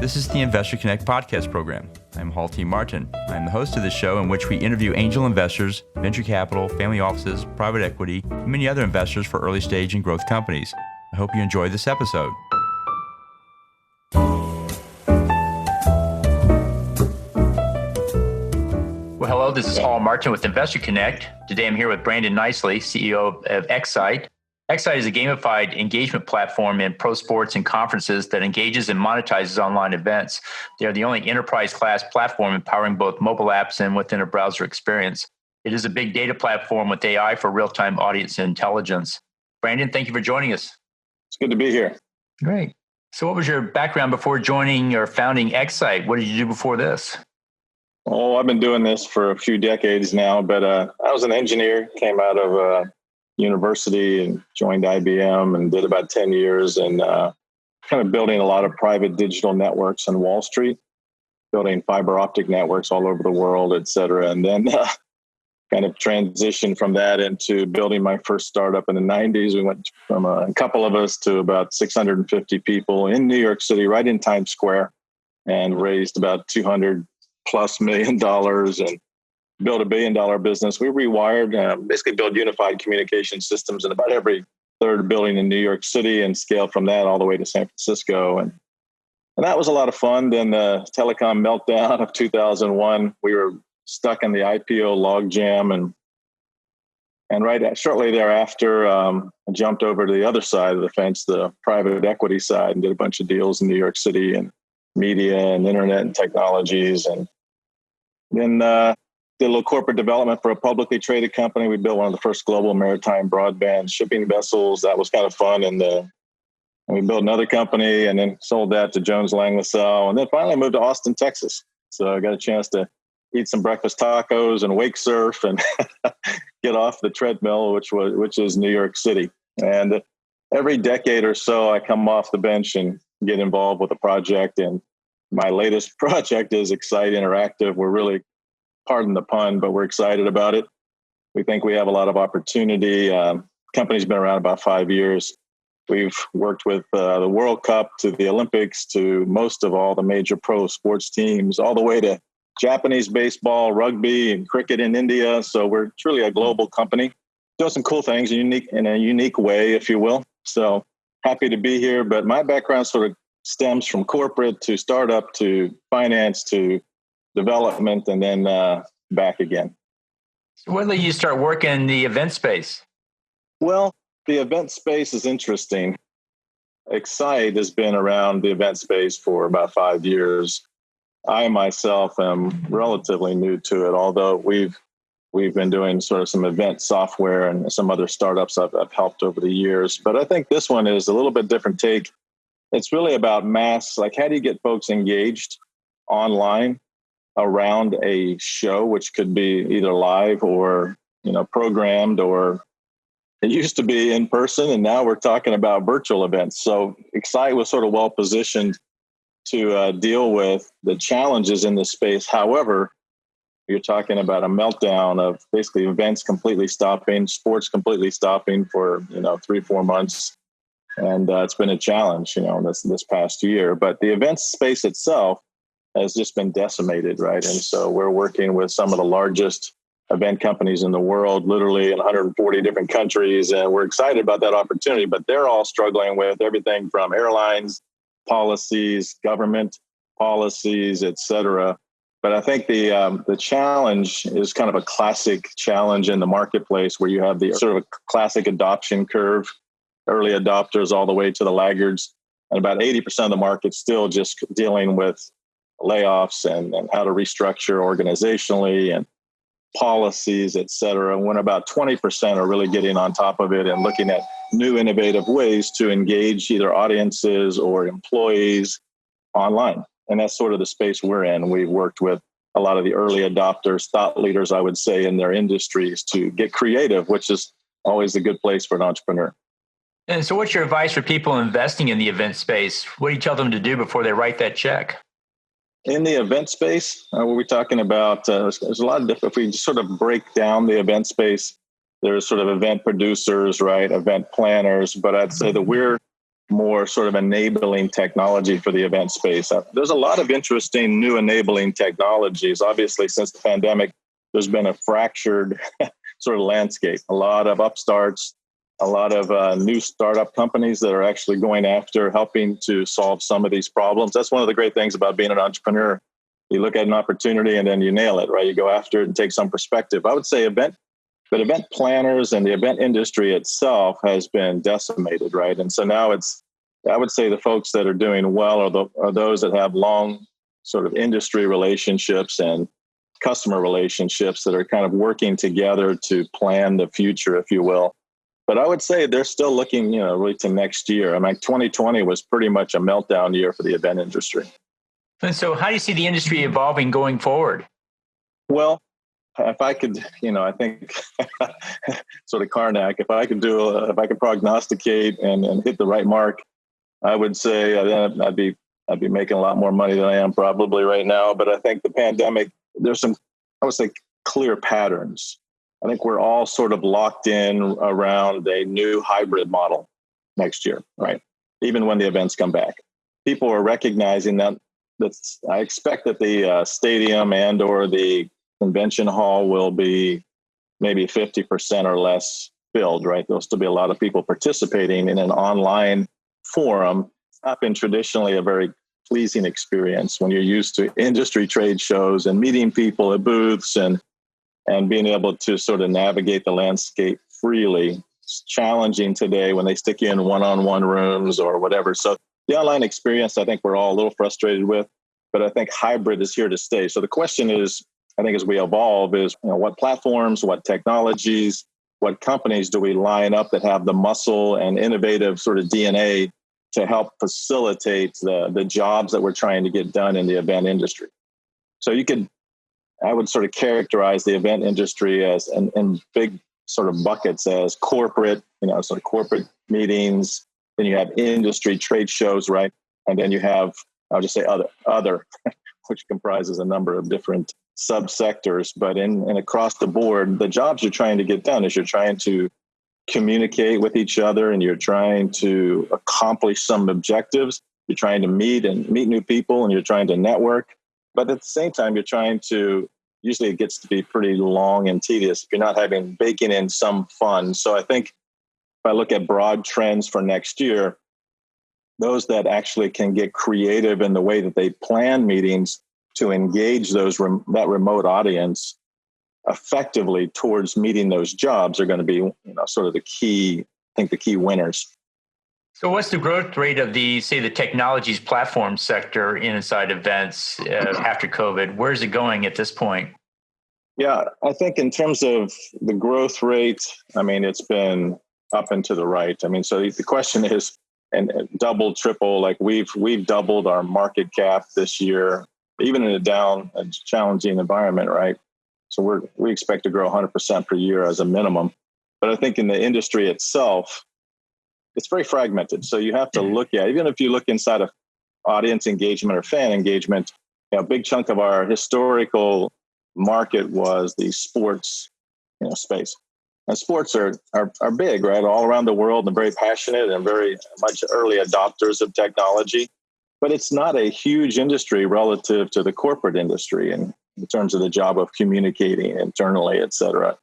This is the Investor Connect podcast program. I'm Hall T. Martin. I'm the host of this show in which we interview angel investors, venture capital, family offices, private equity, and many other investors for early stage and growth companies. I hope you enjoy this episode. Well, hello, this is Hall Martin with Investor Connect. Today I'm here with Brandon Knicely, CEO of Xcite. Xcite is a gamified engagement platform in pro sports and conferences that engages and monetizes online events. They are the only enterprise-class platform empowering both mobile apps and within a browser experience. It is a big data platform with AI for real-time audience intelligence. Brandon, thank you for joining us. It's good to be here. Great. So what was your background before joining or founding Xcite? What did you do before this? Oh, I've been doing this for a few decades now, but I was an engineer, came out of university and joined IBM and did about 10 years and kind of building a lot of private digital networks on Wall Street, building fiber optic networks all over the world, et cetera. And then kind of transitioned from that into building my first startup in the 90s. We went from a couple of us to about 650 people in New York City, right in Times Square, and raised about $200+ million and built $1 billion business. We rewired, basically built unified communication systems in about every third building in New York City and scaled from that all the way to San Francisco. And that was a lot of fun. Then the telecom meltdown of 2001, we were stuck in the IPO logjam. And shortly thereafter, I jumped over to the other side of the fence, the private equity side, and did a bunch of deals in New York City and media and internet and technologies. And then did a little corporate development for a publicly traded company. We built one of the first global maritime broadband shipping vessels. That was kind of fun. And we built another company and then sold that to Jones Lang LaSalle. And then finally moved to Austin, Texas. So I got a chance to eat some breakfast tacos and wake surf and get off the treadmill, which is New York City. And every decade or so, I come off the bench and get involved with a project. And my latest project is Xcite Interactive. We're really, pardon the pun, but we're excited about it. We think we have a lot of opportunity. Company's been around about 5 years. We've worked with the World Cup to the Olympics to most of all the major pro sports teams, all the way to Japanese baseball, rugby, and cricket in India. So we're truly a global company. Doing some cool things in a unique way, if you will. So happy to be here. But my background sort of stems from corporate to startup to finance to development, and then back again. So when did you start working in the event space? Well, the event space is interesting. Xcite has been around the event space for about 5 years. I myself am relatively new to it, although we've been doing sort of some event software and some other startups I've helped over the years. But I think this one is a little bit different take. It's really about mass, like how do you get folks engaged online around a show, which could be either live or, programmed, or it used to be in person. And now we're talking about virtual events. So Xcite was sort of well positioned to deal with the challenges in this space. However, you're talking about a meltdown of basically events completely stopping, sports completely stopping for, 3-4 months. And it's been a challenge, this past year. But the event space itself has just been decimated, right? And so we're working with some of the largest event companies in the world, literally in 140 different countries. And we're excited about that opportunity, but they're all struggling with everything from airlines, policies, government policies, et cetera. But I think the challenge is kind of a classic challenge in the marketplace where you have the sort of a classic adoption curve, early adopters all the way to the laggards. And about 80% of the market still just dealing with layoffs and how to restructure organizationally and policies, et cetera. When about 20% are really getting on top of it and looking at new innovative ways to engage either audiences or employees online. And that's sort of the space we're in. We've worked with a lot of the early adopters, thought leaders, I would say, in their industries to get creative, which is always a good place for an entrepreneur. And so what's your advice for people investing in the event space? What do you tell them to do before they write that check? In the event space, what we're talking about, there's a lot of different, if we just sort of break down the event space, there's sort of event producers, right? Event planners. But I'd say that we're more sort of enabling technology for the event space. There's a lot of interesting new enabling technologies. Obviously, since the pandemic, there's been a fractured sort of landscape. A lot of upstarts, a lot of new startup companies that are actually going after helping to solve some of these problems. That's one of the great things about being an entrepreneur. You look at an opportunity and then you nail it, right? You go after it and take some perspective. I would say event planners and the event industry itself has been decimated, right? And so now I would say the folks that are doing well are those that have long sort of industry relationships and customer relationships that are kind of working together to plan the future, if you will. But I would say they're still looking, really to next year. I mean, 2020 was pretty much a meltdown year for the event industry. And so how do you see the industry evolving going forward? Well, if I could, I think sort of Karnak, if I could prognosticate and hit the right mark, I would say I'd be making a lot more money than I am probably right now. But I think the pandemic, there's some, I would say, clear patterns. I think we're all sort of locked in around a new hybrid model next year, right? Even when the events come back, people are recognizing that. I expect that the stadium and or the convention hall will be maybe 50% or less filled, right? There'll still be a lot of people participating in an online forum. It's not been traditionally a very pleasing experience when you're used to industry trade shows and meeting people at booths and being able to sort of navigate the landscape freely. It's challenging today when they stick you in one-on-one rooms or whatever. So the online experience, I think we're all a little frustrated with, but I think hybrid is here to stay. So the question is, I think as we evolve is, what platforms, what technologies, what companies do we line up that have the muscle and innovative sort of DNA to help facilitate the jobs that we're trying to get done in the event industry? So I would sort of characterize the event industry as in big sort of buckets as corporate, sort of corporate meetings. Then you have industry trade shows, right? And then you have, I'll just say other, which comprises a number of different subsectors. But in across the board, the jobs you're trying to get done is you're trying to communicate with each other and you're trying to accomplish some objectives. You're trying to meet new people and you're trying to network. But at the same time, you're trying to, usually it gets to be pretty long and tedious if you're not baking in some fun. So I think if I look at broad trends for next year, those that actually can get creative in the way that they plan meetings to engage that remote audience effectively towards meeting those jobs are going to be, sort of the key winners. So what's the growth rate of the technologies platform sector inside events after COVID? Where's it going at this point? Yeah, I think in terms of the growth rate, it's been up and to the right. So the question is, and double, triple, like we've doubled our market cap this year, even in a challenging environment, right? So we expect to grow 100% per year as a minimum. But I think in the industry itself, it's very fragmented. So you have to look at, even if you look inside of audience engagement or fan engagement, a big chunk of our historical market was the sports space. And sports are big, right? All around the world and very passionate and very much early adopters of technology. But it's not a huge industry relative to the corporate industry in terms of the job of communicating internally, et cetera.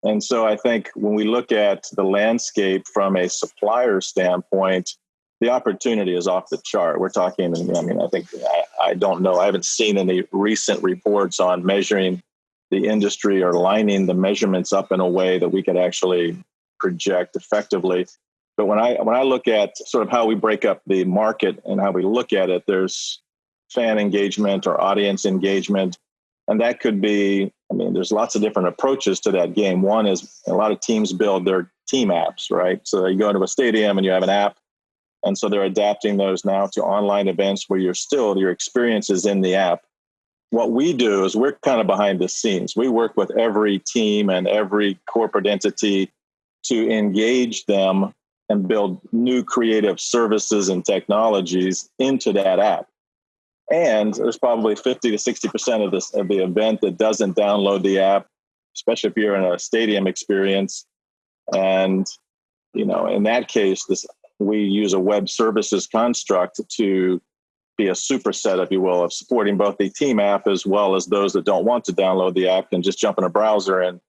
And so I think when we look at the landscape from a supplier standpoint, the opportunity is off the chart. We're talking, I don't know. I haven't seen any recent reports on measuring the industry or lining the measurements up in a way that we could actually project effectively. But when I look at sort of how we break up the market and how we look at it, there's fan engagement or audience engagement. And that could be, there's lots of different approaches to that game. One is a lot of teams build their team apps, right? So you go into a stadium and you have an app. And so they're adapting those now to online events where your experience is in the app. What we do is we're kind of behind the scenes. We work with every team and every corporate entity to engage them and build new creative services and technologies into that app. And there's probably 50 to 60% of the event that doesn't download the app, especially if you're in a stadium experience. And, in that case, we use a web services construct to be a superset, if you will, of supporting both the team app as well as those that don't want to download the app and just jump in a browser and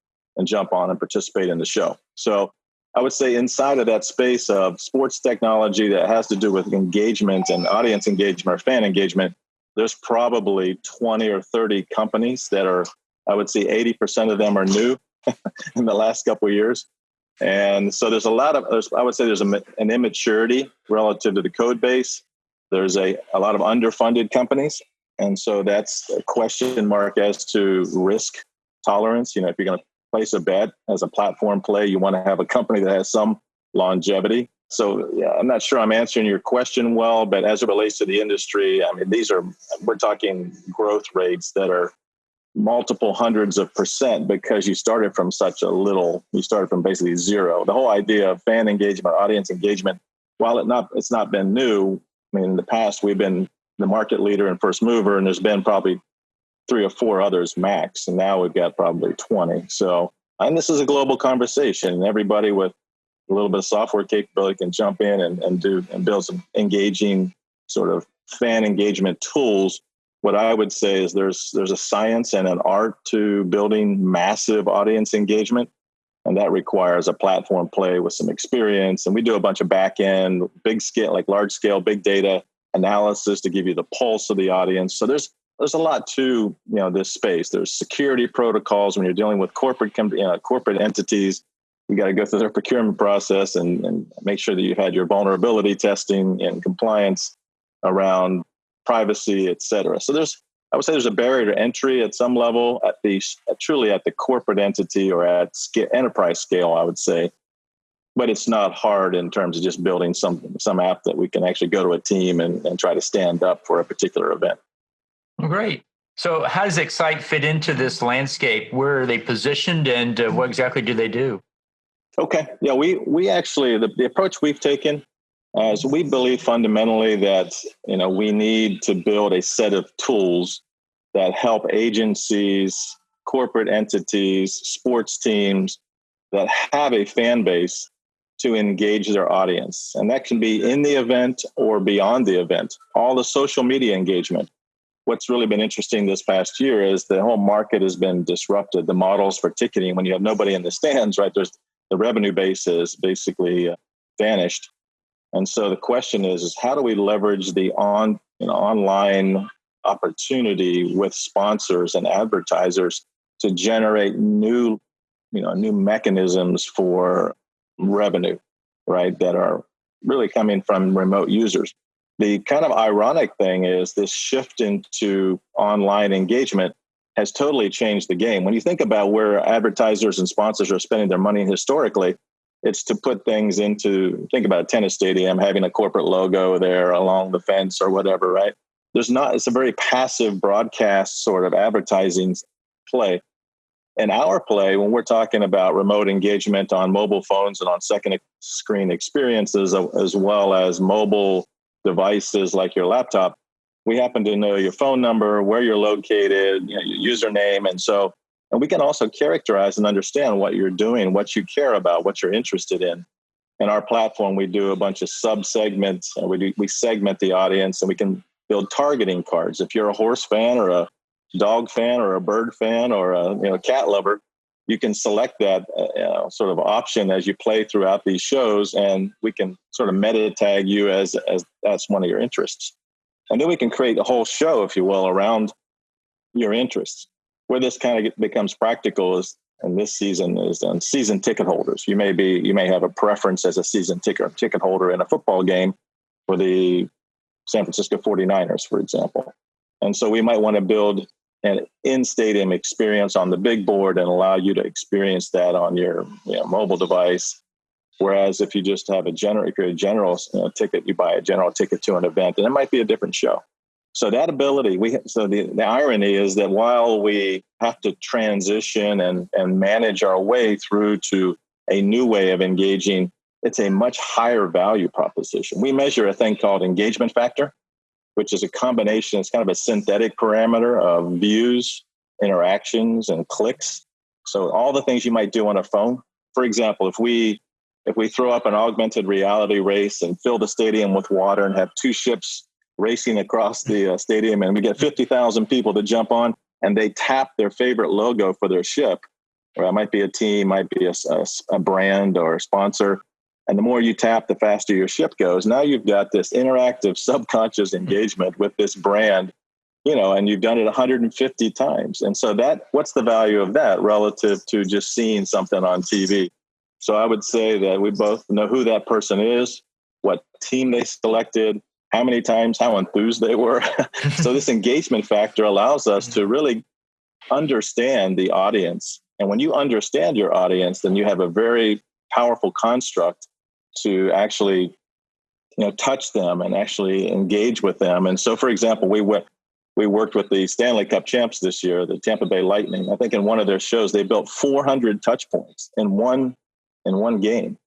jump on and participate in the show. So I would say inside of that space of sports technology that has to do with engagement and audience engagement or fan engagement, there's probably 20 or 30 companies that are, I would say 80% of them are new in the last couple of years. And so there's a lot of, I would say there's an immaturity relative to the code base. There's a lot of underfunded companies. And so that's a question mark as to risk tolerance. If you're going to place a bet as a platform play, you want to have a company that has some longevity. So yeah, I'm not sure I'm answering your question well, but as it relates to the industry, I mean, we're talking growth rates that are multiple hundreds of percent because you started from basically zero. The whole idea of fan engagement, audience engagement, while it's not been new, I mean, in the past, we've been the market leader and first mover, and there's been probably 3 or 4 others max, and now we've got probably 20. So, and this is a global conversation, and everybody with a little bit of software capability can jump in and build some engaging sort of fan engagement tools. What I would say is there's a science and an art to building massive audience engagement, and that requires a platform play with some experience. And we do a bunch of back end, big scale, like large scale, big data analysis to give you the pulse of the audience. So there's a lot to this space. There's security protocols when you're dealing with corporate entities. You got to go through their procurement process and make sure that you've had your vulnerability testing and compliance around privacy, et cetera. So I would say there's a barrier to entry at some level truly at the corporate entity or at enterprise scale, I would say. But it's not hard in terms of just building some app that we can actually go to a team and try to stand up for a particular event. Great. So how does Xcite fit into this landscape? Where are they positioned and what exactly do they do? Okay. Yeah, we actually, the approach we've taken is we believe fundamentally that, we need to build a set of tools that help agencies, corporate entities, sports teams that have a fan base to engage their audience. And that can be in the event or beyond the event, all the social media engagement. What's really been interesting this past year is the whole market has been disrupted. The models for ticketing, when you have nobody in the stands, right, the revenue base is basically vanished. And so the question is how do we leverage the online opportunity with sponsors and advertisers to generate new mechanisms for revenue, right, that are really coming from remote users. The kind of ironic thing is this shift into online engagement has totally changed the game. When you think about where advertisers and sponsors are spending their money historically, it's to put things think about a tennis stadium, having a corporate logo there along the fence or whatever, right? It's a very passive broadcast sort of advertising play. In our play, when we're talking about remote engagement on mobile phones and on second screen experiences, as well as mobile devices like your laptop, we happen to know your phone number, where you're located, your username. And we can also characterize and understand what you're doing, what you care about, what you're interested in. In our platform, we do a bunch of sub-segments, and we segment the audience, and we can build targeting cards. If you're a horse fan or a dog fan or a bird fan or a cat lover, you can select that sort of option as you play throughout these shows, and we can sort of meta tag you as that's one of your interests. And then we can create a whole show, if you will, around your interests. Where this kind of becomes practical is, and this season is on season ticket holders. You may have a preference as a season ticket holder in a football game for the San Francisco 49ers, for example. And so we might want to build an in-stadium experience on the big board and allow you to experience that on your mobile device. Whereas if you just have a general ticket, you buy a general ticket to an event, and it might be a different show. So that ability, the irony is that while we have to transition and manage our way through to a new way of engaging, it's a much higher value proposition. We measure a thing called engagement factor, which is a combination, it's kind of a synthetic parameter of views, interactions, and clicks. So all the things you might do on a phone. For example, if we if we throw up an augmented reality race and fill the stadium with water and have two ships racing across the stadium, and we get 50,000 people to jump on and they tap their favorite logo for their ship, or it might be a team, might be a brand or a sponsor. And the more you tap, the faster your ship goes. Now you've got this interactive subconscious engagement with this brand, and you've done it 150 times. And so what's the value of that relative to just seeing something on TV? So I would say that we both know who that person is, what team they selected, how many times, how enthused they were. So this engagement factor allows us to really understand the audience. And when you understand your audience, then you have a very powerful construct to actually, touch them and actually engage with them. And so, for example, we worked with the Stanley Cup champs this year, the Tampa Bay Lightning. I think in one of their shows, they built 400 touch points in one game.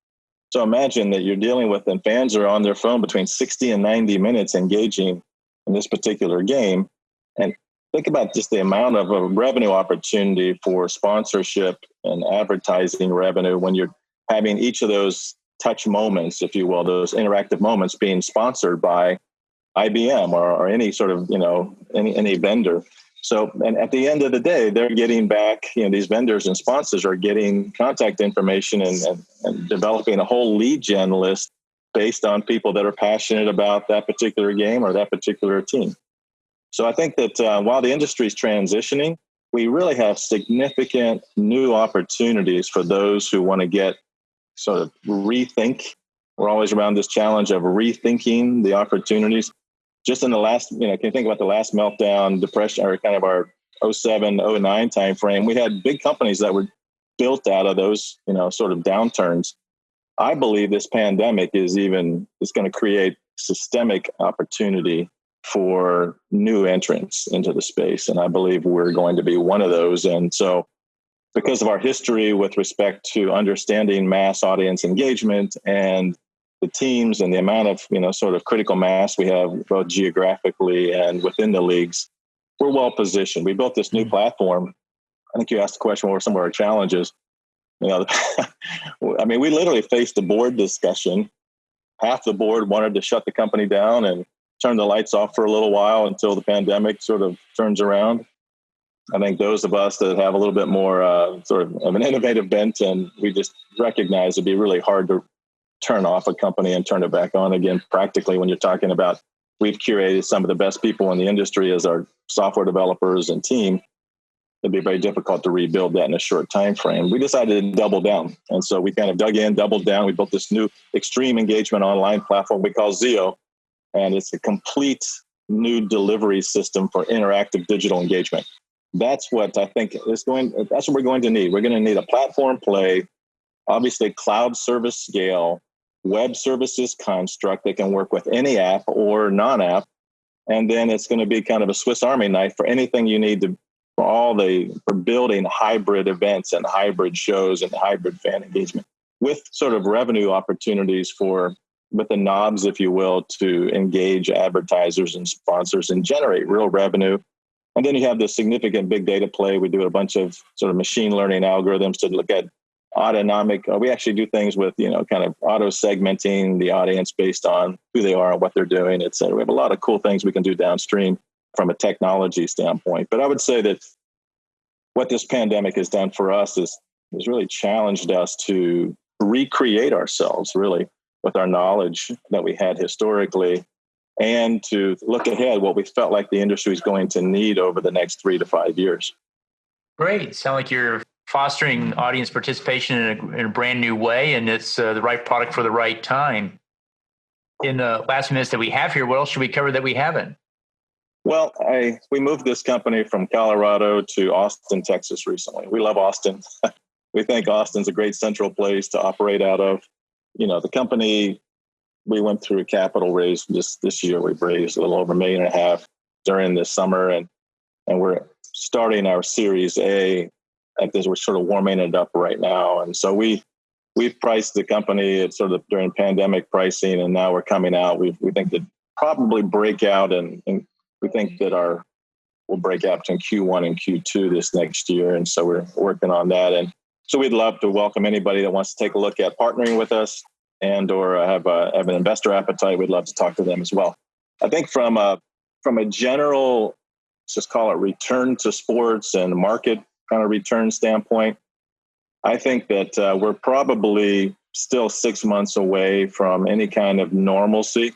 So imagine that you're dealing with, and fans are on their phone between 60 and 90 minutes engaging in this particular game. And think about just the amount of a revenue opportunity for sponsorship and advertising revenue when you're having each of those touch moments, if you will, those interactive moments being sponsored by IBM or any sort of, any vendor. So, and at the end of the day, they're getting back, these vendors and sponsors are getting contact information and developing a whole lead gen list based on people that are passionate about that particular game or that particular team. So I think that while the industry is transitioning, we really have significant new opportunities for those who want to get sort of rethink. We're always around this challenge of rethinking the opportunities. Just in the last, can you think about the last meltdown, depression, or kind of our 07, 09 timeframe, we had big companies that were built out of those, sort of downturns. I believe this pandemic is going to create systemic opportunity for new entrants into the space. And I believe we're going to be one of those. And so because of our history with respect to understanding mass audience engagement and the teams and the amount of, sort of critical mass we have both geographically and within the leagues, we're well positioned. We built this new platform. I think you asked the question, what were some of our challenges? We literally faced a board discussion. Half the board wanted to shut the company down and turn the lights off for a little while until the pandemic sort of turns around. I think those of us that have a little bit more sort of an innovative bent, and we just recognize it'd be really hard to turn off a company and turn it back on again practically when you're talking about we've curated some of the best people in the industry as our software developers and team. It'd be very difficult to rebuild that in a short time frame. We decided to double down. And so we kind of dug in, doubled down. We built this new extreme engagement online platform we call Zeo. And it's a complete new delivery system for interactive digital engagement. That's what I think that's what we're going to need. We're going to need a platform play, obviously cloud service scale, web services construct that can work with any app or non-app. And then it's going to be kind of a Swiss Army knife for anything you need for building hybrid events and hybrid shows and hybrid fan engagement with sort of revenue opportunities with the knobs, if you will, to engage advertisers and sponsors and generate real revenue. And then you have the significant big data play. We do a bunch of sort of machine learning algorithms to look at autonomic. We actually do things with, kind of auto segmenting the audience based on who they are and what they're doing, et cetera. We have a lot of cool things we can do downstream from a technology standpoint. But I would say that what this pandemic has done for us is really challenged us to recreate ourselves, really, with our knowledge that we had historically, and to look ahead what we felt like the industry is going to need over the next 3 to 5 years. Great. Sound like you're fostering audience participation in a brand new way, and it's the right product for the right time. In the last minutes that we have here, what else should we cover that we haven't? Well, we moved this company from Colorado to Austin, Texas recently. We love Austin. We think Austin's a great central place to operate out of. The company, we went through a capital raise just this year. We've raised a little over $1.5 million during this summer, and we're starting our Series A. We're sort of warming it up right now. And so we've priced the company at sort of during pandemic pricing, and now we're coming out. We think that probably break out, and we think that we'll break out between Q1 and Q2 this next year. And so we're working on that. And So we'd love to welcome anybody that wants to take a look at partnering with us and or have an investor appetite. We'd love to talk to them as well. I think from a general, let's just call it return to sports and market kind of return standpoint, I think that we're probably still 6 months away from any kind of normalcy.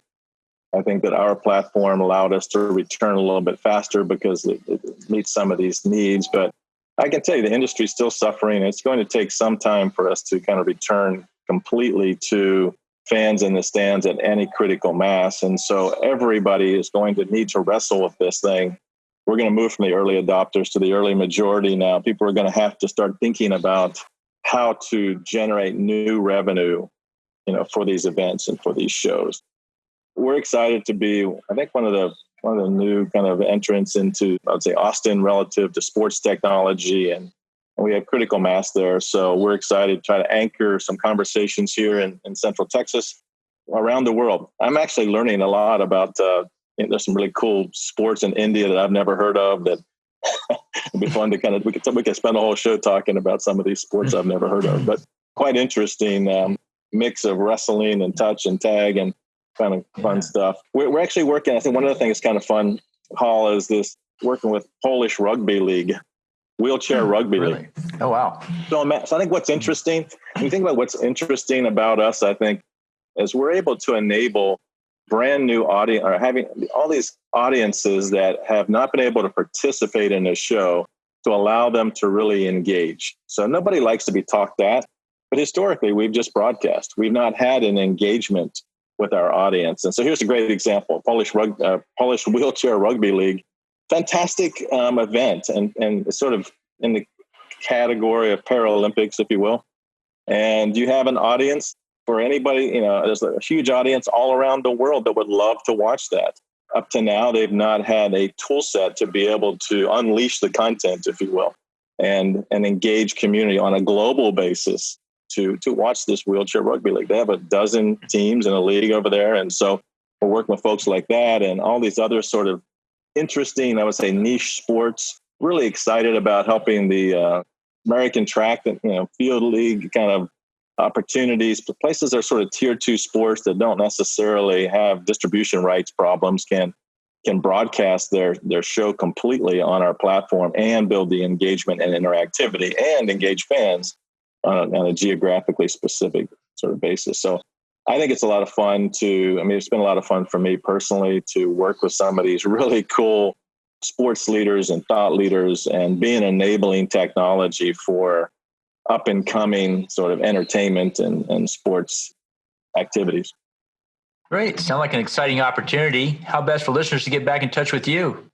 I think that our platform allowed us to return a little bit faster because it meets some of these needs. But I can tell you the industry is still suffering. It's going to take some time for us to kind of return completely to fans in the stands at any critical mass. And so everybody is going to need to wrestle with this thing. We're going to move from the early adopters to the early majority now. People are going to have to start thinking about how to generate new revenue, for these events and for these shows. We're excited to be, I think, one of the new kind of entrants into, I would say, Austin relative to sports technology, and we have critical mass there. So we're excited to try to anchor some conversations here in Central Texas, around the world. I'm actually learning a lot about, there's some really cool sports in India that I've never heard of that it'd be fun to we could spend a whole show talking about some of these sports I've never heard of, but quite interesting mix of wrestling and touch and tag and kind of fun stuff. We're actually working. I think one of the things that's kind of fun, Hall, is this working with Polish Rugby League, wheelchair rugby league. Oh, wow. So I think what's interesting, when you think about what's interesting about us, I think, is we're able to enable brand new audience, or having all these audiences that have not been able to participate in a show, to allow them to really engage. So nobody likes to be talked at, but historically we've just broadcast. We've not had an engagement with our audience. And so here's a great example: Polish Wheelchair Rugby League, fantastic event, and it's sort of in the category of Paralympics, if you will. And you have an audience for anybody, there's a huge audience all around the world that would love to watch that. Up to now, they've not had a tool set to be able to unleash the content, if you will, and engage community on a global basis to watch this wheelchair rugby league. They have a dozen teams in a league over there. And so we're working with folks like that and all these other sort of interesting, I would say, niche sports. Really excited about helping the American track and field league kind of opportunities. Places that are sort of tier 2 sports that don't necessarily have distribution rights problems can broadcast their show completely on our platform and build the engagement and interactivity and engage fans on a geographically specific sort of basis. So I think it's a lot of fun it's been a lot of fun for me personally to work with some of these really cool sports leaders and thought leaders and be an enabling technology for up and coming sort of entertainment and sports activities. Great. Sound like an exciting opportunity. How best for listeners to get back in touch with you?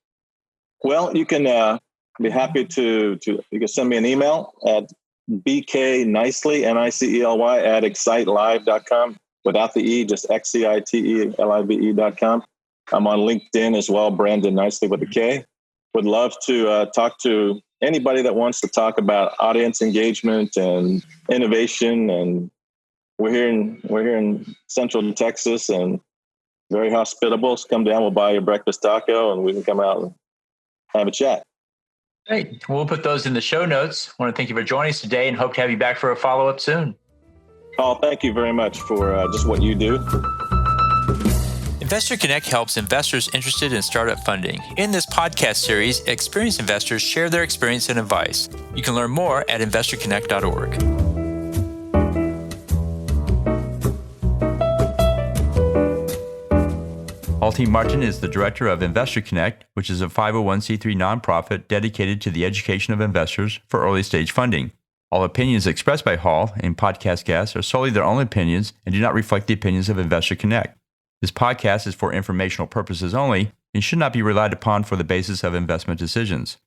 Well, you can be happy to you can send me an email at bknicely, Nicely, at xcitelive.com, without the E, just xcitelive.com. I'm on LinkedIn as well, Brandon Knicely with a K. Would love to talk to anybody that wants to talk about audience engagement and innovation. And we're here in Central Texas and very hospitable. So come down, we'll buy you a breakfast taco and we can come out and have a chat. Great. We'll put those in the show notes. I want to thank you for joining us today and hope to have you back for a follow-up soon. Paul, thank you very much for just what you do. Investor Connect helps investors interested in startup funding. In this podcast series, experienced investors share their experience and advice. You can learn more at investorconnect.org. Paul T. Martin is the director of Investor Connect, which is a 501c3 nonprofit dedicated to the education of investors for early stage funding. All opinions expressed by Hall and podcast guests are solely their own opinions and do not reflect the opinions of Investor Connect. This podcast is for informational purposes only and should not be relied upon for the basis of investment decisions.